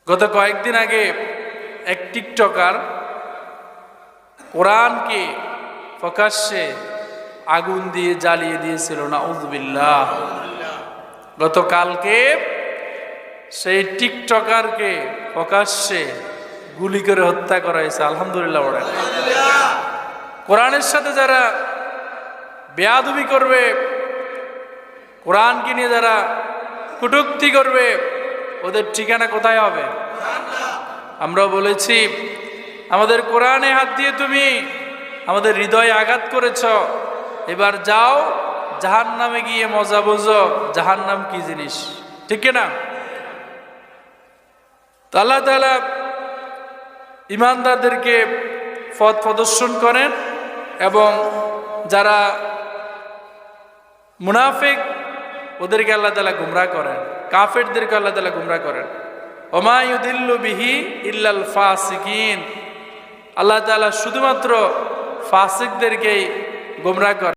গত কয়েকদিন আগে এক টিকটকার কোরআনকে প্রকাশ্যে আগুন দিয়ে জ্বালিয়ে দিয়েছিল, নাউযুবিল্লাহ। গতকালকে সেই টিকটকারকে প্রকাশ্যে গুলি করে হত্যা করা হয়েছে। আলহামদুলিল্লাহ বলেন। কোরআনের সাথে যারা বেয়াদবি করবে, কোরআনকে নিয়ে যারা কটূক্তি করবে, ওদের ঠিকানা কোথায় হবে? আমরা বলেছি, আমাদের কোরআনে হাত দিয়ে তুমি আমাদের হৃদয়ে আঘাত করেছ, এবার যাও জাহান্নামে গিয়ে মজা বুঝো জাহান্নাম কি জিনিস, ঠিক না? তো আল্লাহ তাআলা ঈমানদারদেরকে পথ প্রদর্শন করেন এবং যারা মুনাফিক ওদেরকে আল্লাহ তাআলা গুমরাহ করেন, কাফেরদেরকে আল্লাহ তাআলা গুমরাহ করেন। ওমা ইউদিল্লু বিহি ইল্লাল ফাসিকিন, আল্লাহ তাআলা শুধুমাত্র ফাসিকদেরকেই গুমরাহ করেন।